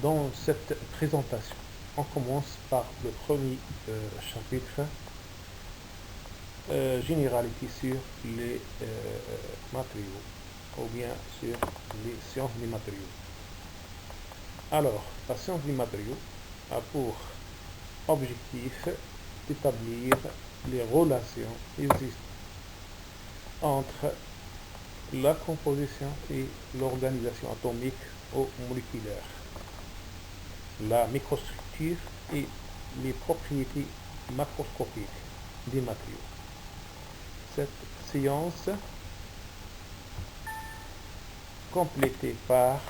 Dans cette présentation, on commence par le premier chapitre, généralité sur les matériaux, ou bien sur les sciences des matériaux. Alors, la science des matériaux a pour objectif d'établir les relations existantes entre la composition et l'organisation atomique ou moléculaire, la microstructure et les propriétés macroscopiques des matériaux. Cette science, complétée par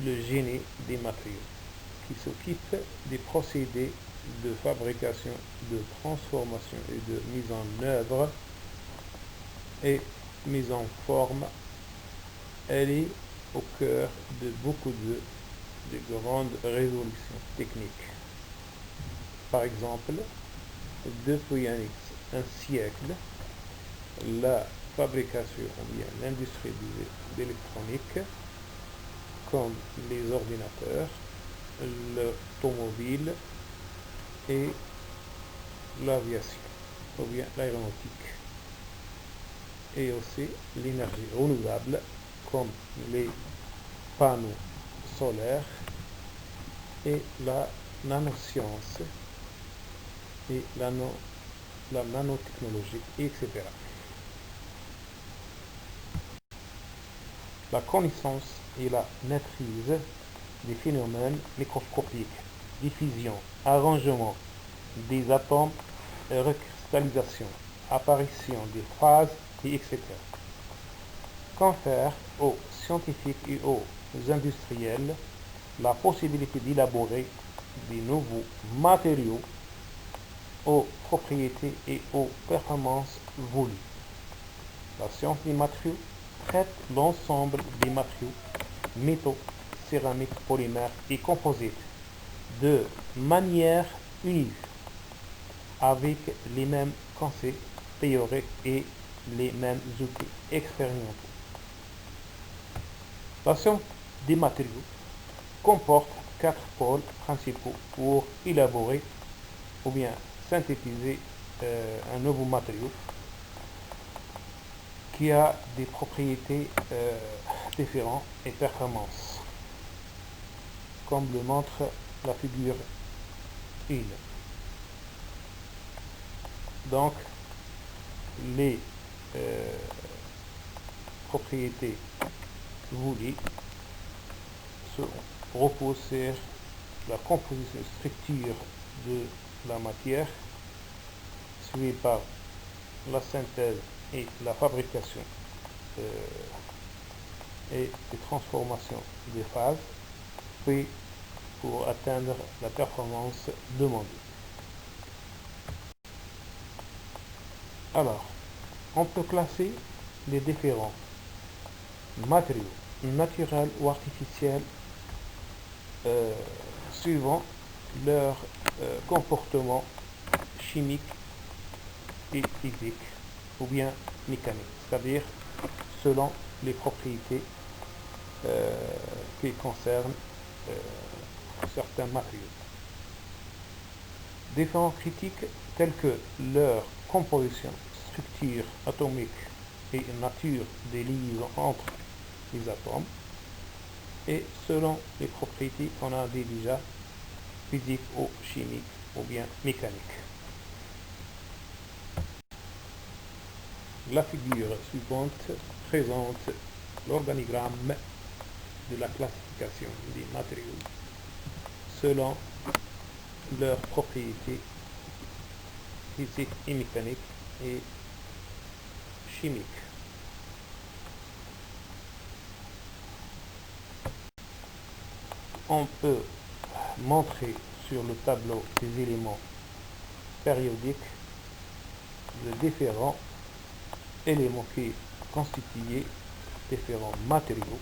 le génie des matériaux, qui s'occupe des procédés de fabrication, de transformation et de mise en œuvre et mise en forme, elle est au cœur de beaucoup de grandes révolutions techniques. Par exemple, depuis un siècle, la fabrication ou bien l'industrie de l'électronique, comme les ordinateurs, l'automobile et l'aviation, ou bien l'aéronautique, et aussi l'énergie renouvelable, comme les panneaux solaires et la nanoscience et la nanotechnologie, etc. La connaissance et la maîtrise des phénomènes microscopiques, diffusion, arrangement des atomes, recristallisation, apparition des phases, et etc. confère aux scientifiques et aux industriels la possibilité d'élaborer de nouveaux matériaux aux propriétés et aux performances voulues. La science des matériaux traite l'ensemble des matériaux, métaux, céramiques, polymères et composites de manière unique, avec les mêmes concepts théoriques et les mêmes outils expérimentaux. La science des matériaux comporte 4 pôles principaux pour élaborer ou bien synthétiser un nouveau matériau qui a des propriétés différentes et performances, comme le montre la figure 1. Donc, les propriétés voulues se reposent sur la composition structure de la matière, suivie par la synthèse et la fabrication et les transformations des phases, puis pour atteindre la performance demandée. Alors, on peut classer les différents matériaux, naturels ou artificiels, suivant leur comportement chimique et physique ou bien mécanique, c'est-à-dire selon les propriétés qui concernent certains matériaux. Différents critiques tels que leur composition, structure atomique et nature des liaisons entre les atomes, et selon les propriétés qu'on a dit déjà, physiques ou chimiques ou bien mécaniques. La figure suivante présente l'organigramme de la classification des matériaux selon leurs propriétés physiques et mécaniques et chimiques. On peut montrer sur le tableau des éléments périodiques de différents éléments qui constituent différents matériaux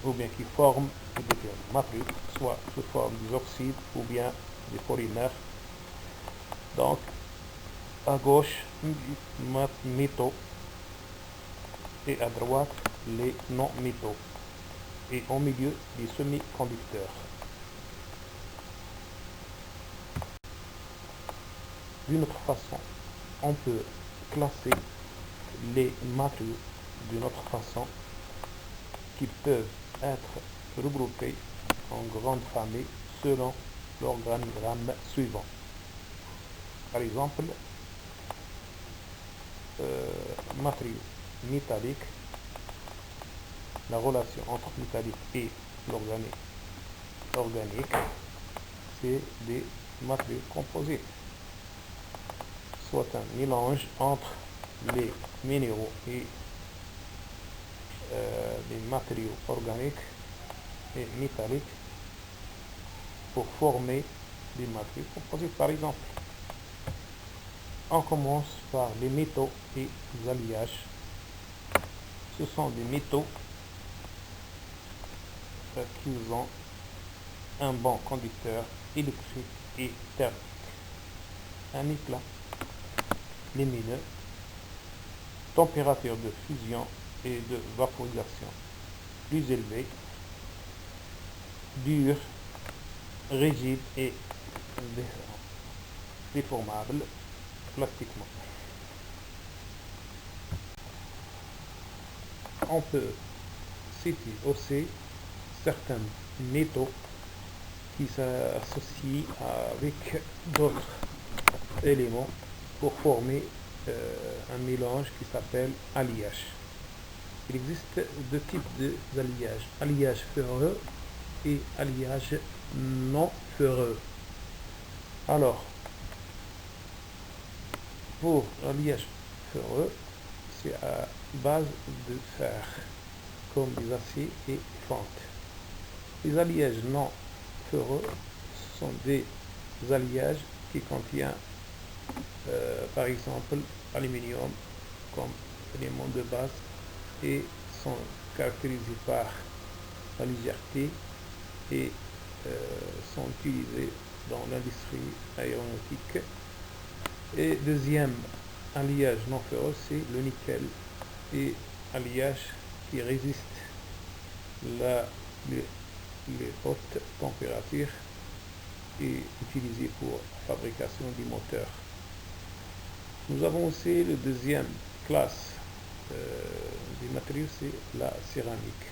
ou bien qui forment différents matériaux, soit sous forme des oxydes ou bien des polymères. Donc, à gauche, métaux et à droite, les non-métaux. Et au milieu, les semi-conducteurs. D'une autre façon, on peut classer les matériaux d'une autre façon qui peuvent être regroupés en grandes familles selon l'organigramme suivant. Par exemple, matériaux métalliques, la relation entre métallique et organique, c'est des matériaux composites, soit un mélange entre les minéraux et les matériaux organiques et métalliques pour former des matériaux composites. Par exemple, on commence par les métaux et les alliages. Ce sont des métaux qui ont un bon conducteur électrique et thermique, un éclat lumineux, température de fusion et de vaporisation plus élevée, dur, rigide et déformable plastiquement. On peut citer aussi certains métaux qui s'associent avec d'autres éléments pour former un mélange qui s'appelle alliage. Il existe deux types d'alliage, alliage ferreux et alliage non ferreux. Alors, pour l'alliage ferreux, c'est à base de fer, comme les aciers et les fentes. Les alliages non ferreux sont des alliages qui contiennent, par exemple, aluminium comme élément de base et sont caractérisés par la légèreté et sont utilisés dans l'industrie aéronautique. Et deuxième alliage non ferreux, c'est le nickel et alliage qui résiste les hautes températures et utilisé pour la fabrication des moteurs. Nous avons aussi la deuxième classe des matériaux, c'est la céramique.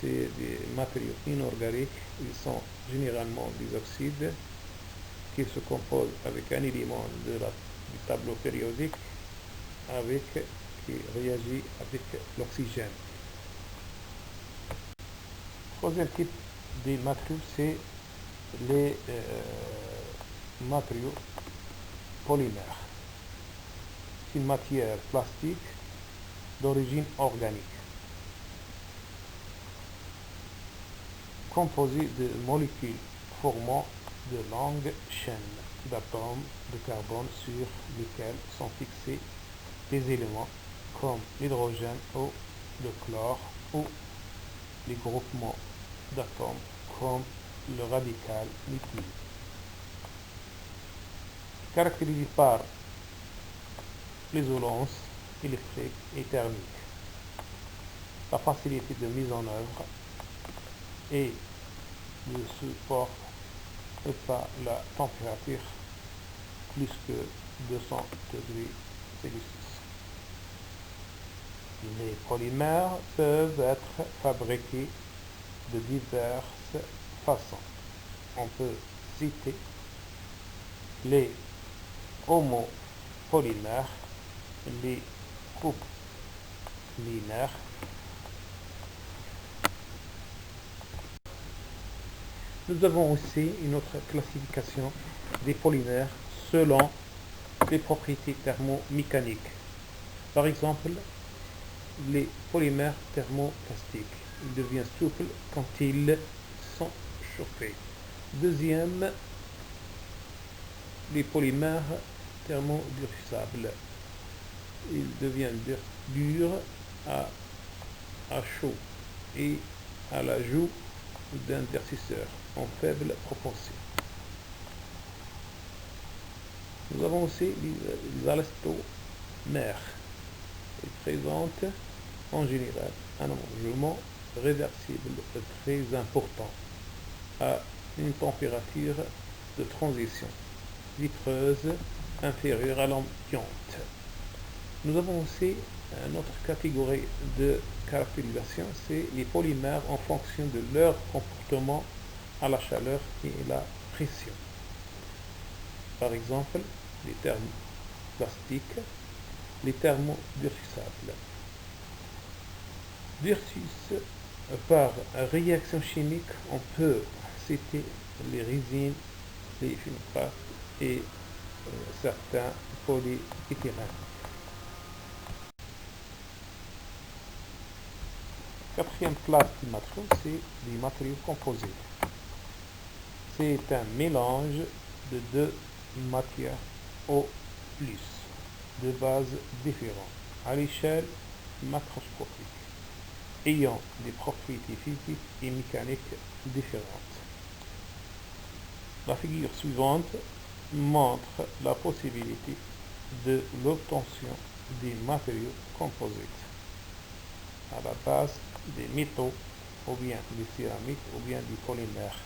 C'est des matériaux inorganiques, ils sont généralement des oxydes qui se composent avec un élément du tableau périodique qui réagit avec l'oxygène. Troisième type de matériaux, c'est les matériaux polymères. C'est une matière plastique d'origine organique, composée de molécules formant de longues chaînes d'atomes de carbone sur lesquels sont fixés des éléments comme l'hydrogène ou le chlore ou les groupements d'atomes comme le radical liquide. Caractérisé par l'isolance électrique et thermique, la facilité de mise en œuvre et ne supporte pas la température plus que 200 degrés Celsius. Les polymères peuvent être fabriqués de diverses façons. On peut citer les homopolymères, les coplinaires, nous avons aussi une autre classification des polymères selon les propriétés thermomécaniques. Par exemple, les polymères thermoplastiques, ils deviennent souples quand ils sont chauffés. Deuxième, les polymères thermodurcissables, ils deviennent durs à chaud et à l'ajout d'intercesseurs en faible proportion. Nous avons aussi les élastomères. Ils présentent en général un engagement réversible très important à une température de transition vitreuse inférieure à l'ambiante. Nous avons aussi une autre catégorie de caractérisation, c'est les polymères en fonction de leur comportement à la chaleur et à la pression. Par exemple, les thermoplastiques, les thermodurcissables. Durcis, par réaction chimique, on peut citer les résines, les phénoxydes et certains polyéthylènes. Quatrième classe de matériaux, c'est les matériaux composés. C'est un mélange de deux matières au plus, de bases différentes, à l'échelle macroscopique, ayant des propriétés physiques et mécaniques différentes. La figure suivante montre la possibilité de l'obtention des matériaux composites à la base des métaux, ou bien des céramiques, ou bien des polymères.